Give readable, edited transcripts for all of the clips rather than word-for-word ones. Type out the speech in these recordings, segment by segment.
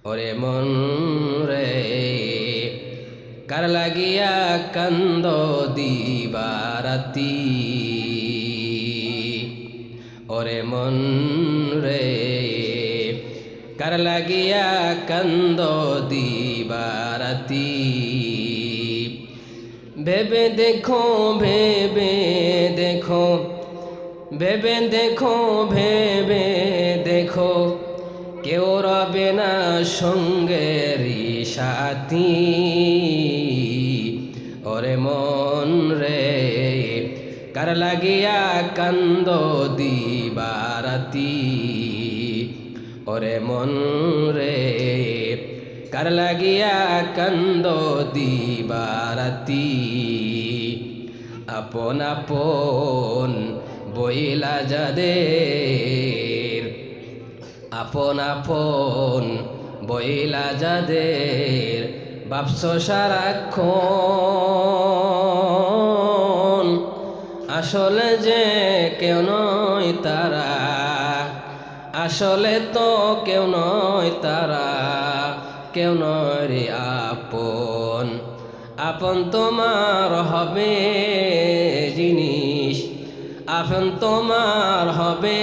ওরে মন রে কার লাগিয়া কান্দ দিবারাতি, ওরে মন রে কার লাগিয়া কান্দ দিবারাতি। ভেবে দেখো ভেবে দেখো ভেবে দেখো ভেবে দেখো, কেউ রবে না সঙ্গেরই সাথী। ওরে মন রে কার লাগিয়া কান্দ দিবারাতি, ওরে মন রে কার লাগিয়া কান্দ দিবারাতি। আপন আপন বইলা যাদের, আপন আপন বইলা যাদের ভাবছ সারাক্ষণ, আসলে যে কেউ নয় তারা, আসলে তো কেউ নয় তারা, কেউ নয় রে আপন। আপন তোমার হবে জিনিস, আপন তোমার হবে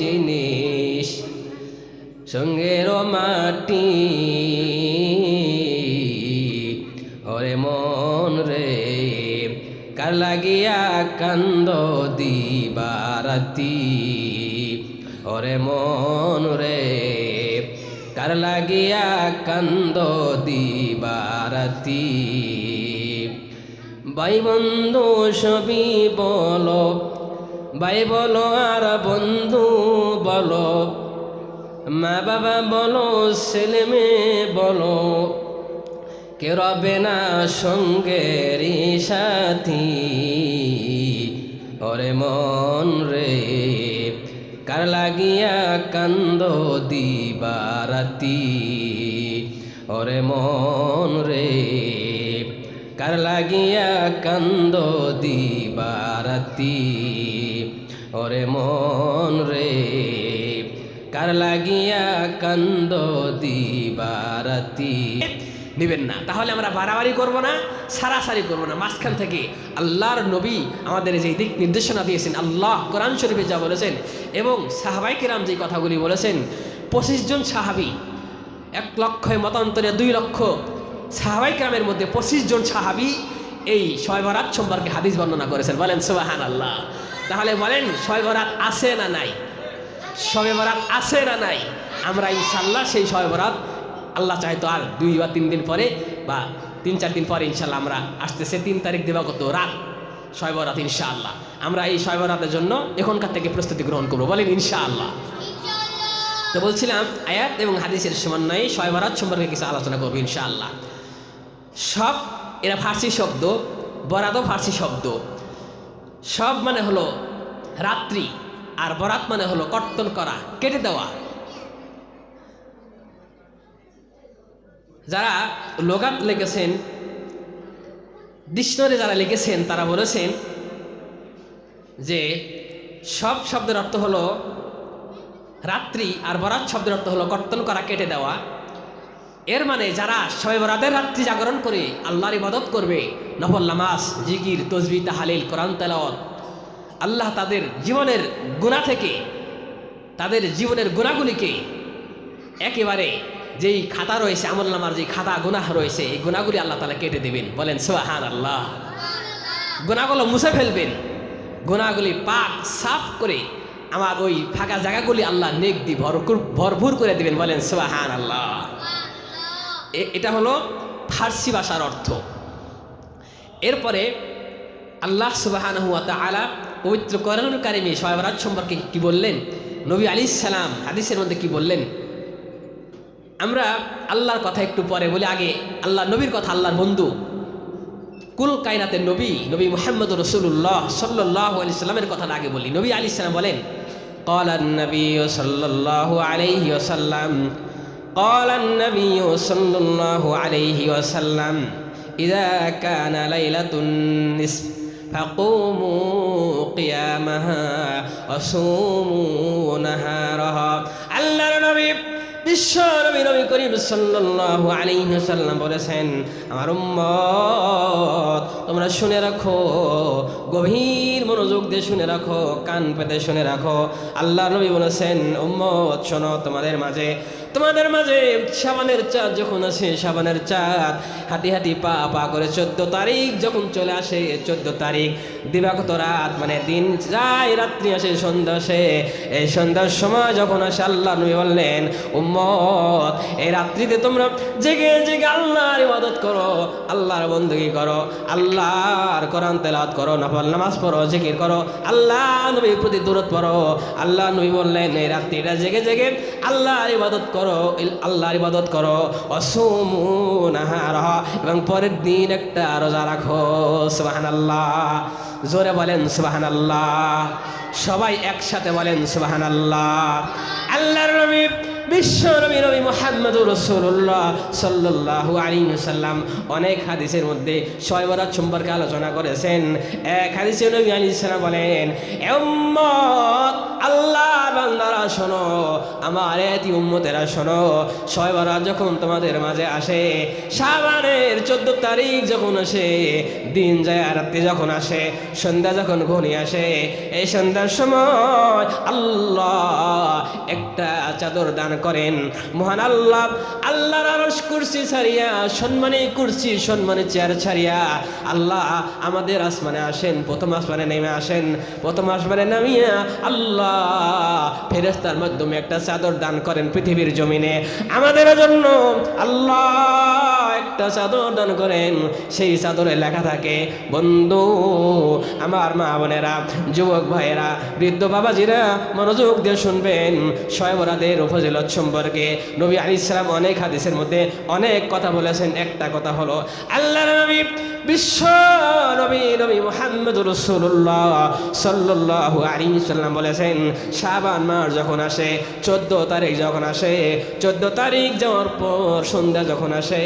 জিনিস সঙ্গের মাটি। ওরে মন রে কার লাগিয়া কান্দ দিবারাতি, ওরে মন রে কার লাগিয়া কান্দ দিবারাতি। ভাই বন্ধু সবই বলো, ভাই বলো আর বন্ধু বলো, মা বাবা বলো ছেলে মেয়ে বলো, কেউ রবে না সঙ্গেরই সাথী। ওরে মন রে কার লাগিয়া কান্দ দিবারাতি, ওরে মন রে কার লাগিয়া কান্দ দিবারাতি, ওরে মন রে কার লাগিয়া কান্দ দিবারাতি। নিবেন না, তাহলে আমরা বাড়াবাড়ি করব না, সারাসারি করব না, মাঝখান থেকে আল্লাহর নবী আমাদের যে দিক নির্দেশনা দিয়েছেন, আল্লাহ কোরআন শরীফে যা বলেছেন এবং সাহাবায়ে কেরাম যে কথাগুলি বলেছেন, 25 জন সাহাবী, 1 লক্ষ মতান্তরে 2 লক্ষ সাহাবায়ে কেরামের মধ্যে 25 জন সাহাবী এই শবে বরাত সম্পর্কে হাদিস বর্ণনা করেছেন। বলেন সুবহানাল্লাহ। তাহলে বলেন শবে বরাত আছে না নাই? শবে বরাত আছে না নাই? আমরা ইনশাআল্লাহ সেই শবে বরাত আল্লাহ চায় তো আর 2 বা 3 দিন পরে বা 3-4 দিন পরে ইনশাআল্লাহ আমরা আসতেছে 3 তারিখ দিবাগত রাত শবে বরাত। ইনশাআল্লাহ আমরা এই শবে বরাতের জন্য এখনকার থেকে প্রস্তুতি গ্রহণ করব। বলেন ইনশাআল্লাহ। তো বলছিলাম আয়াত এবং হাদিসের সমন্বয়ে শবে বরাত সম্পর্কে কিছু আলোচনা করব ইনশাআল্লাহ। সব এরা ফার্সি শব্দ, বরাতও ফার্সি শব্দ। সব মানে হলো রাত্রি, আর বরাত মানে হলো কর্তন করা, কেটে দেওয়া। যারা লোগাত লিখেছেন, ডিকশনারি যারা লিখেছেন, তারা বলেছেন যে সব শব্দের অর্থ হলো রাত্রি, আর বরাত শব্দের অর্থ হলো কর্তন করা, কেটে দেওয়া। এর মানে যারা শবে বরাতের রাত্রি জাগরণ করে আল্লাহর ইবাদত করবে, নফল নামাজ, জিকির, তসবিহ, তাহলিল, কোরআন তেলাওয়াত, আল্লাহ তাদের জীবনের গুনাহ থেকে, তাদের জীবনের গুনাহগুলিকে একেবারে যেই খাতা রয়েছে, আমল নামার যে খাতা গুনাহ রয়েছে, এই গুনাহগুলি আল্লাহ তাআলা কেটে দেবেন। বলেন সুবহানাল্লাহ। গুনাহগুলো মুছে ফেলবেন, গুনাহগুলি পাক সাফ করে আমার ওই ফাঁকা জায়গাগুলি আল্লাহ নেক দিয়ে ভরপুর করে দিবেন। বলেন সুবহানাল্লাহ। এটা হলো ফার্সি ভাষার অর্থ। এরপরে আল্লাহ সুবহানাহু ওয়া তাআলা পবিত্র কোরআনুল কারীমে শবে বরাত সম্পর্কে কি বললেন, নবী আলাইহিস সালাম হাদিসের মধ্যে কি বললেন, আমরা আল্লাহর কথা একটু পরে বলি, আগে আল্লাহ নবীর কথা, আল্লাহর বন্ধু, কুল কায়নাতের নবী, নবী মুহাম্মদুর রাসূলুল্লাহ সাল্লাল্লাহু আলাইহি সাল্লামের কথাটা আগে বলি। নবী আলাইহিস সালাম বলেন, ক্বালান নবী সাল্লাল্লাহু আলাইহি ওয়াসাল্লাম, ক্বালান নবী সাল্লাল্লাহু আলাইহি ওয়াসাল্লাম, ইযা কানা লাইলাতুন নিসফ ফাকুমু কিয়ামাহা ওয়া সুমু নাহারাহা। আল্লাহর নবী বিশ্ব নবী করিম সাল্লাল্লাহু আলাইহি ওয়াসাল্লাম বলেছেন, আমার উম্মত তোমরা শুনে রাখো, গভীর মনোযোগ দিয়ে শুনে রাখো, কান পেতে শুনে রাখো। আল্লাহ নবী বলেছেন, উম্মত শোনো, তোমাদের মাঝে শাবানের চাঁদ যখন আসে, শাবানের চাঁদ হাঁটি হাঁটি পা পা করে 14 তারিখ যখন চলে আসে, 14 তারিখ দিবাগত রাত, মানে দিন যায় রাত্রি আসে, সন্ধ্যা আসে। এই সন্ধ্যার সময় যখন আসে, আল্লাহ নবী বললেন, উম্মত এই রাত্রিতে তোমরা জেগে জেগে আল্লাহর ইবাদত করো, আল্লাহর বندگی করো, আল্লাহর কোরআন তেলাওয়াত করো, নফল নামাজ পড়ো, জিকির করো, আল্লাহ নবীর প্রতি দরুদ পড়ো। আল্লাহ নবী বললেন, এই রাত্রিটা জেগে জেগে আল্লাহর ইবাদত করো, আল্লাহর ইবাদত করো, অসুমু নাহারা, এবং পরের দিন একটা রোজা রাখো। সুবহানাল্লাহ, জোরে বলেন সুবহানাল্লাহ, সবাই একসাথে বলেন সুবহানাল্লাহ। আল্লাহর নবী বিশ্ব নবী মুহাম্মদুর রাসূলুল্লাহ সাল্লাল্লাহু আলাইহি ওয়াসাল্লাম অনেক হাদিসের মধ্যে শবে বরাত সম্পর্কে আলোচনা করেছেন। এক হাদিসে নবী আলাইহিস সালাম বলেন, এ উম্মত, আল্লাহর বান্দারা শোনো, আমার এতি উম্মতেরা শোনো, শবে বরাত যখন তোমাদের মাঝে আসে, শাবানের 14 তারিখ যখন আসে, দিন যায় রাত্রি যখন আসে, সন্ধ্যা যখন ঘনিয়ে আসে, এই সন্ধ্যার সময় আল্লাহ একটা চাদর দান করেন। মহান আল্লাহ, আল্লাহর আরশ কুরসি ছাড়িয়া, সম্মানী কুরসি, সম্মানী চেয়ার ছাড়িয়া আল্লাহ আমাদের আসমানে আসেন, প্রথম আসমানে নেমে আসেন। প্রথম আসমানে নামিয়া আল্লাহ ফেরেশতার মাধ্যমে একটা চাদর দান করেন পৃথিবীর জমিনে আমাদের জন্য। আল্লাহ একটা চাদর দান করেন, সেই চাদরে লেখা থাকে, বন্ধু আমার মা বোনেরা, যুবক ভাইয়েরা, বৃদ্ধ বাবাজিরা, মনোযোগ দিয়ে শুনবেন। শবে বরাতের ফজিলত সম্পর্কে নবী আলাইহিস সালাম অনেক হাদিসের মধ্যে অনেক কথা বলেছেন। একটা কথা হলো, আল্লাহর নবী বিশ্ব নবী মুহাম্মদুর রাসূলুল্লাহ সাল্লাল্লাহু আলাইহি ওয়াসাল্লাম বলেছেন, শাবান মাস যখন আসে, 14 তারিখ যখন আসে, 14 তারিখ যাওয়ার পর সন্ধ্যা যখন আসে,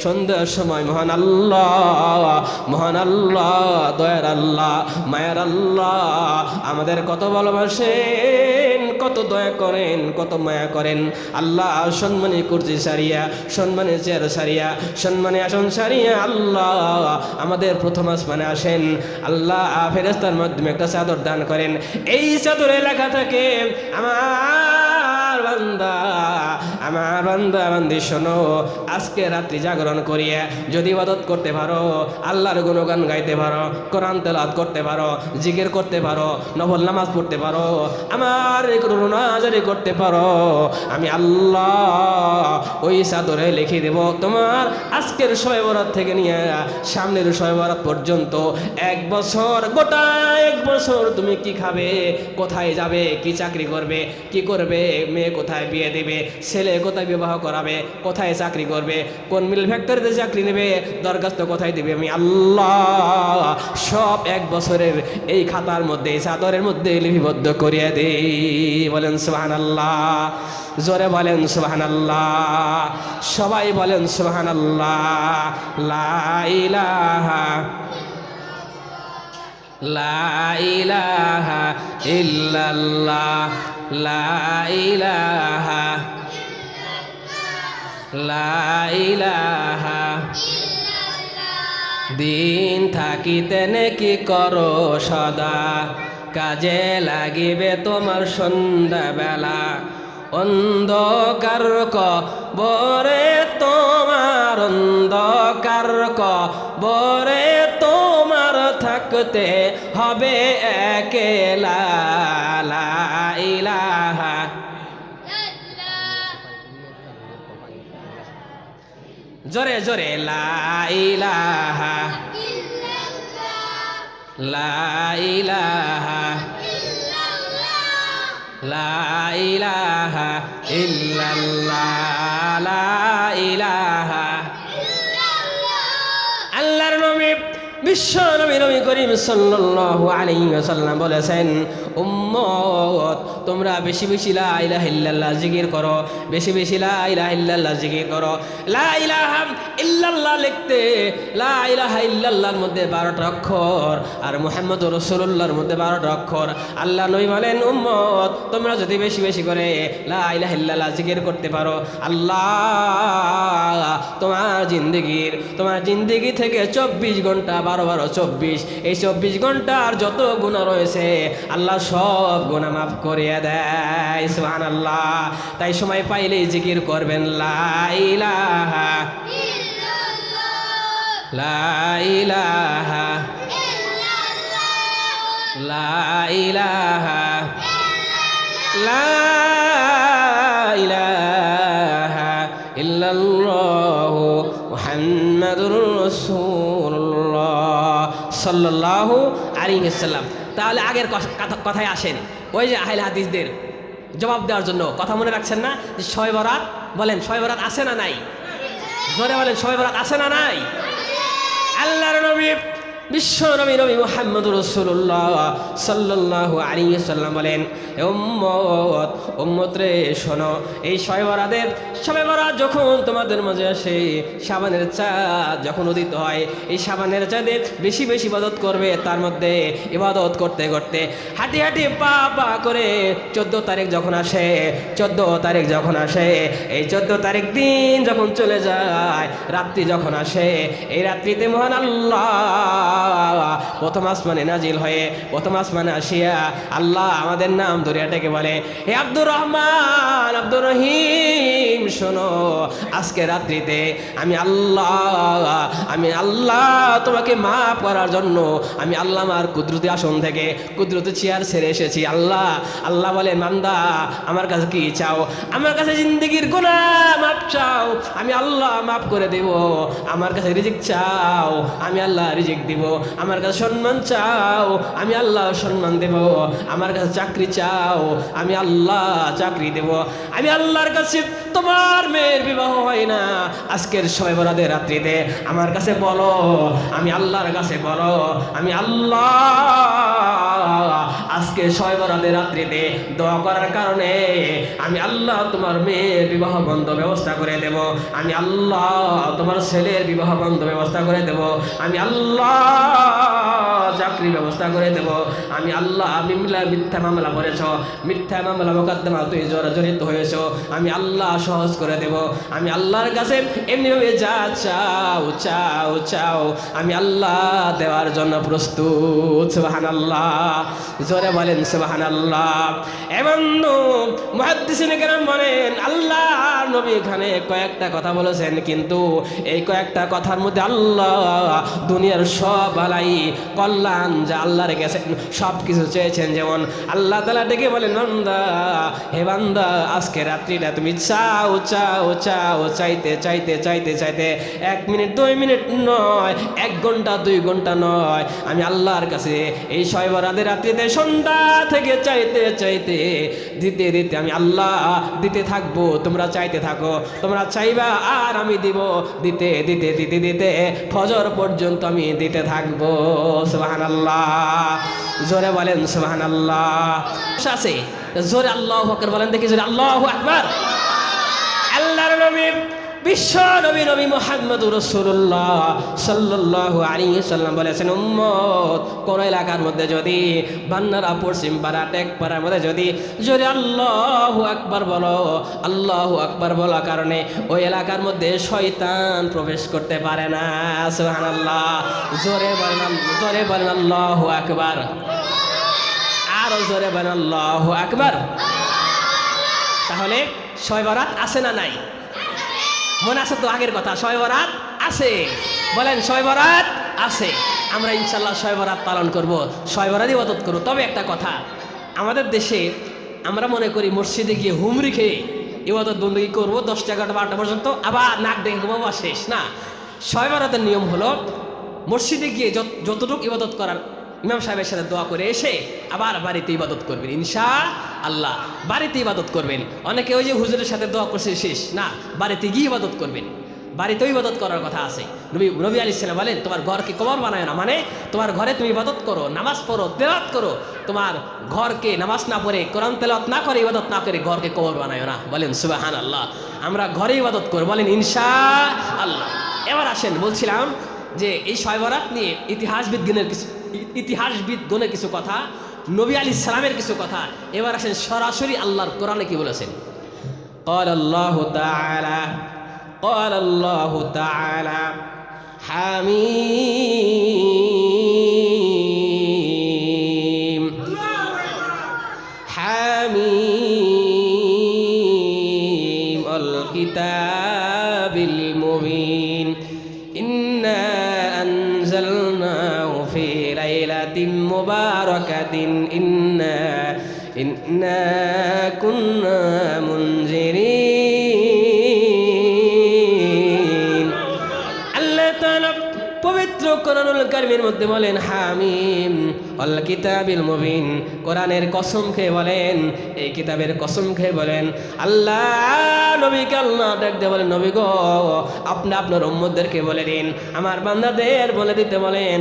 সন্ধ্যার সময় মহান আল্লাহ, দয়ার আল্লাহ, মায়ার আল্লাহ আমাদের কত ভালোবাসেন, কত দয়া করেন, কত মায়া করেন। আল্লাহ সম্মানী কুরসি সারিয়া, সম্মানী চেয়ার সারিয়া, সম্মানী আসন সারিয়া আল্লাহ আমাদের প্রথম আসমানে আসেন। আল্লাহ ফেরেশতার মাধ্যমে একটা চাদর দান করেন। এই চাদরে লেখা থাকে, আমার বান্দা বান্দি শোনো, আজকে রাত্রি জাগরণ করিয়া যদি ইবাদত করতে পারো, আল্লাহর গুণগান গাইতে পারো, কোরআন তেলাওয়াত করতে পারো, জিকির করতে পারো, নফল নামাজ পড়তে পারো, আমার রোনাজারি করতে পারো, আমি আল্লাহ ওই চাদরে লিখে দেব তোমার আজকের শবে বরাত থেকে নিয়ে সামনের শবে বরাত পর্যন্ত 1 বছর, গোটা 1 বছর তুমি কি খাবে, কোথায় যাবে, কি চাকরি করবে, কি করবে, মেয়ে কোথায় বিয়ে দেবে, ছেলে কোথায় বিবাহ করাবে, কোথায় চাকরি করবে, কোন মিল ফ্যাক্টরিতে চাকরি নেবে, দরখাস্ত কোথায় দিবে, আমি আল্লাহ সব 1 বছরের এই খাতার মধ্যে, এই চাদরের মধ্যে লিপিবদ্ধ করিয়ে দেই। বলেন সুবহানাল্লাহ, জোরে বলেন সুবহানাল্লাহ, সবাই বলেন সুবহানাল্লাহ। লা ইলাহা ইল্লাল্লাহ, লা ইলাহা দিন থাকিতে নেকি করো সদা, কাজে লাগিবে তোমার সন্ধ্যাবেলা, অন্ধকার কবরে তোমার, অন্ধকার কবরে তোমার থাকতে হবে একেলা। লা ইলাহা জোরে জোরে, লা ইলাহা লা ইলাহা লা ইলাহা ইল্লাল্লাহ, লা ইলাহা। আল্লাহর নবী বিশ্ব নবী নবী করিম সাল্লাল্লাহু আলাইহি ওয়াসাল্লাম বলেছেন, উম্মত তোমরা বেশি বেশি লা ইলাহা ইল্লাল্লাহ জিকির করো, বেশি বেশি লা ইলাহা ইল্লাল্লাহ জিকির করো। লা ইলাহা ইল্লাল্লাহ লিখতে লা ইলাহা ইল্লাল্লাহর মধ্যে 12টা অক্ষর আর মুহাম্মদুর রাসূলুল্লাহর মধ্যে 12টা অক্ষর। আল্লাহ নবী বলেন, উম্মত তোমরা যদি বেশি বেশি করে লা ইলাহা ইল্লাল্লাহ জিকির করতে পারো, আল্লাহ তোমার জিন্দেগি থেকে 24 ঘন্টা 12 24, এই 24 ঘন্টার যত গুনাহ রয়েছে আল্লাহ সব গুনাহ মাফ করিয়ে দেয়। সুবহানাল্লাহ। তাই সময় পাইলেই জিকির করবেন, লা ইলাহা ইল্লাল্লাহ, লা ইলাহা ইল্লাল্লাহ, লা ইলাহা ইল্লাল্লাহ, লা ইলাহা ইল্লাল্লাহ মুহাম্মাদুর রাসূলুল্লাহ সাল্লাল্লাহু আলাইহি ওয়াসাল্লাম। তাহলে আগের কথায় আসেন, ওই যে আহলে হাদিসদের জবাব দেওয়ার জন্য কথা মনে রাখছেন না যে শবে বরাত, বলেন শবে বরাত আছে না নাই? জোরে বলেন শবে বরাত আছে না নাই? আল্লাহর নবী বিশ্ব নবী নবী মুহাম্মদুর রাসূলুল্লাহ সাল্লাল্লাহু আলাইহি ওয়াসাল্লাম বলেন, উম্মত রে শোনো, এই শবে বরাত যখন তোমাদের মাঝে আসে, শাবানের চাঁদ যখন উদিত হয়, এই শাবানের চাঁদে বেশি বেশি ইবাদত করবে। তার মধ্যে ইবাদত করতে করতে হাঁটি হাঁটি পা পা করে 14 তারিখ যখন আসে, এই 14 তারিখ দিন যখন চলে যায়, রাত্রি যখন আসে, এই রাত্রিতে মহান আল্লাহ প্রথম আসমানে নাজিল হয়ে প্রথম আসমানে আসিয়া আল্লাহ আমাদের নাম ধরিয়া ডেকে বলে, হে আব্দুর রহমান, আব্দুর রহিম, শোনো, আজকে রাত্রিতে আমি আল্লাহ তোমাকে মাফ করার জন্য আমি আল্লাহ আমার কুদরতি আসন থেকে কুদরতি চেয়ার ছেড়ে এসেছি। আল্লাহ বলেন, বান্দা আমার কাছে কি চাও? আমার কাছে জিন্দেগির গুনাহ মাফ চাও, আমি আল্লাহ মাফ করে দেব। আমার কাছে রিজিক চাও, আমি আল্লাহ রিজিক দিব। আমার কাছে সম্মান চাও, আমি আল্লাহ সম্মান দেব। আমার কাছে চাকরি চাও, আমি আল্লাহ চাকরি দেব। আমি আল্লাহর কাছে তোমার মেয়ের বিবাহ হয় না, আজকের শবে বরাতের রাত্রিতে আমার কাছে বলো, আমি আল্লাহর কাছে বলো, আমি আল্লাহ আজকে শবে বরাতের রাত্রিতে দোয়া করার কারণে আমি আল্লাহ তোমার মেয়ের বিবাহ বন্ধ ব্যবস্থা করে দেব। আমি আল্লাহ তোমার ছেলের বিবাহ বন্ধ ব্যবস্থা করে দেব। আমি আল্লাহ চাকরি ব্যবস্থা করে দেব। আমি আল্লাহ মিথ্যা মামলা করেছ, মিথ্যা মামলা মোকদ্দমা তুই জড়িত হয়েছ, আমি আল্লাহ সহজ করে দেব। আমি আল্লাহর কাছে এমনিভাবে যা চাও আমি আল্লাহ দেওয়ার জন্য প্রস্তুত। সুবহানাল্লাহ, জোরে বলেন সুবহানাল্লাহ। এমন মুহাদ্দিসিনে কেরাম বলেন, আল্লাহর নবী এখানে কয়েকটা কথা বলেছেন, কিন্তু এই কয়েকটা কথার মধ্যে আল্লাহ দুনিয়ার সব বালাই কল্যাণ যা আল্লাহ রেখেছেন সব কিছু চেয়েছেন। যেমন আল্লাহ তাআলা ডেকে বলেন, বান্দা, হে বান্দা, আজকে রাত্রিটা তুমি চাইতে 1 মিনিট 2 মিনিট নয়, 1 ঘন্টা 2 ঘন্টা নয়, আমি আল্লাহর কাছে এই শবে বরাতের রাত্রিতে সন্ধ্যা থেকে চাইতে দিতে আমি আল্লাহ দিতে থাকবো। তোমরা চাইতে থাকো, তোমরা চাইবা আর আমি দিব, দিতে ফজর পর্যন্ত আমি দিতে থাকবো। সুবহানাল্লাহ, জোরে বলেন সুবহানাল্লাহ। আছে জোরে আল্লাহু আকবার বলেন দেখি, জোরে আল্লাহু আকবার। আল্লাহর নবী বিশ্ব নবী মুহাম্মদুর রাসূলুল্লাহ সাল্লাল্লাহু আলাইহি ওয়াসাল্লাম বলেছেন, উম্মত কোন এলাকার মধ্যে যদি বান্নারা পশ্চিম পাড়া টেক পাড়ার মধ্যে যদি জোরে আল্লাহু আকবার বলো, আল্লাহু আকবার বলার কারণে ওই এলাকার মধ্যে শয়তান প্রবেশ করতে পারে না। সুবহানাল্লাহ, জোরে বলেন আল্লাহু আকবার, আরো জোরে বলেন আল্লাহু আকবার। তাহলে শবে বরাত আছে না নাই? মনে আছে তো আগের কথা, শবে বরাত আছে, বলেন শবে বরাত আছে। আমরা ইনশাল্লাহ শবে বরাত পালন করব, শবে বরাত ইবাদত করব। তবে একটা কথা, আমাদের দেশে আমরা মনে করি মসজিদে গিয়ে হুমরি খেয়ে ইবাদত বন্দী করবো 10টা 11টা 12টা পর্যন্ত, আবার নাক ডেকে ঘুমাবো, শেষ না। শবে বরাতের নিয়ম হলো মসজিদে গিয়ে যতটুকু ইবাদত করার ইমাম সাহেবের সাথে দোয়া করে এসে আবার বাড়িতে ইবাদত করবেন, ইনশাআল্লাহ বাড়িতে ইবাদত করবেন। অনেকে ওই যে হুজুরের সাথে দোয়া করছে শেষ, না, বাড়িতে গিয়ে ইবাদত করবেন। বাড়িতেও ইবাদত করার কথা আছে। নবী আলাইহিস সালাম বলেন তোমার ঘরকে কবর বানায় না, মানে তোমার ঘরে তুমি ইবাদত করো, নামাজ পড়ো, তেলাওয়াত করো, তোমার ঘরকে নামাজ না পড়ে, কোরআন তেলাওয়াত না করে, ইবাদত না করে ঘরকে কবর বানায় না। বলেন সুবহানাল্লাহ। আমরা ঘরে ইবাদত করব, বলেন ইনশাআল্লাহ। এবার আসেন, বলছিলাম যে এই শবে বরাত নিয়ে ইতিহাসবিদগণের কিছু কথা, নবী আলাইহিস সালামের কিছু কথা। এবার আসেন সরাসরি আল্লাহর কোরআনে কি বলেছেন। قال الله تعالى حميم الكتاب المبين إنا أنزلناه في ليلة مباركة إنا كنا منذرين الله تعالى পবিত্র কোরআনুল কারীমের মধ্যে বলেন হামিম আল কিতাবিল মুবিন, কোরআনের কসম খেয়ে বলেন, এই কিতাবের কসম খেয়ে বলেন। আল্লাহ নবীকে আল্লাহ ডাক দিয়ে বলেন, নবী গো আপনি আপনার উম্মতদেরকে বলে দিন, আমার বান্দাদের বলে দিতে বলেন,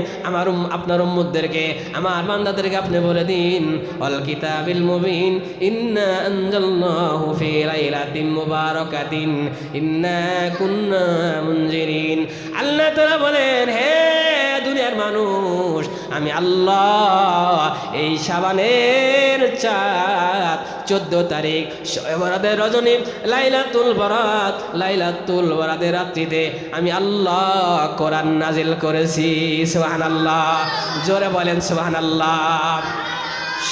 আপনার উম্মতদেরকে, আমার বান্দাদেরকে আপনি বলে দিন আল কিতাবিল মুবিন ইন্না আনজালনাহু ফি লাইলাতিন মুবারাকাতিন ইন্না কুন্না মুনজিরিন। আল্লাহ তাআলা বলেন, হে দুনিয়ার মানুষ, আমি আল্লাহ এই শাবানের 14 তারিখ শবে বরাতের রজনী লাইলাতুল বরাতের রাত্রিতে আমি আল্লাহ কোরআন নাজিল করেছি। সুবহানাল্লাহ, জোরে বলেন সুবহানাল্লাহ।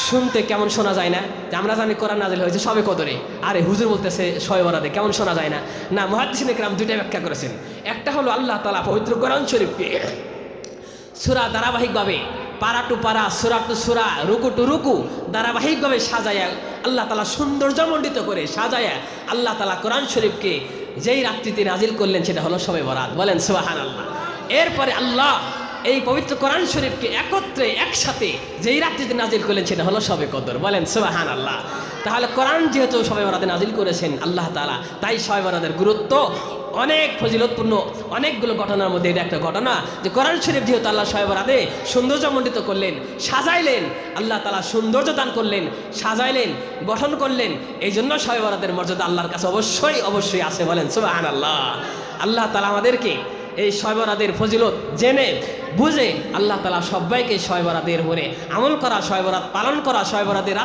শুনতে কেমন শোনা যায় না? যে আমরা জানি কোরআন নাজিল হয়েছে শবে কদরে, আরে হুজুর বলতেছে শবে বরাতে, কেমন শোনা যায় না? না, মুহাদ্দিসিনে কেরাম দুইটাই ব্যাখ্যা করেছেন। একটা হলো আল্লাহ তাআলা পবিত্র কোরআন শরীফকে সূরা ধারাবাহিকভাবে, পারা টু পারা, সূরা টু সূরা, রুকু টু রুকু ধারাবাহিকভাবে সাজায়া আল্লাহ তাআলা সৌন্দর্যমণ্ডিত করে সাজায়া আল্লাহ তাআলা কোরআন শরীফকে যেই রাত্রিতে নাজিল করলেন সেটা হলো শবে বরাত। বলেন সুবহানাল্লাহ। এরপরে আল্লাহ এই পবিত্র কোরআন শরীফকে একত্রে একসাথে যেই রাত্রিতে নাজিল করলেন সেটা হলো শবে কদর। বলেন সুবহানাল্লাহ। তাহলে কোরআন যেহেতু শবে বরাতে নাজিল করেছেন আল্লাহ তাআলা, তাই শবে বরাতের গুরুত্ব অনেক ফজিলতপূর্ণ। অনেকগুলো ঘটনার মধ্যে এটা একটা ঘটনা যে কোরআন শরীফ যেহেতু আল্লাহ শবে বরাতে সৌন্দর্যমণ্ডিত করলেন, সাজাইলেন, আল্লাহ তাআলা সৌন্দর্য দান করলেন, সাজাইলেন, গঠন করলেন, এই জন্য শবে বরাতের মর্যাদা আল্লাহর কাছে অবশ্যই আছে। বলেন সুবহানাল্লাহ। আল্লাহ তাআলা আমাদেরকে এই শবে বরাতের ফজিলত জেনে বুঝে আল্লাহ তাআলা সবাইকে শবে বরাতের উপরে আমল করা, শবে বরাত পালন করা, শবে বরাতের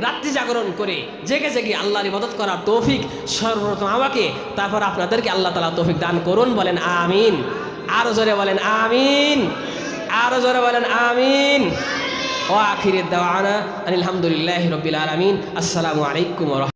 রাত্রি জাগরণ করে জেগে জেগে আল্লাহর ইবাদত করার তৌফিক সর্বপ্রথম আমাকে, তারপর আপনাদেরকে আল্লাহ তাআলা তৌফিক দান করুন। বলেন আমিন। আরো জোরে বলেন আমিন। আরো জোরে বলেন আমিন। ওয়া আখিরুদ দাওয়ানা আলহামদুলিল্লাহি রাব্বিল আলামিন। আসসালামু আলাইকুম ওয়া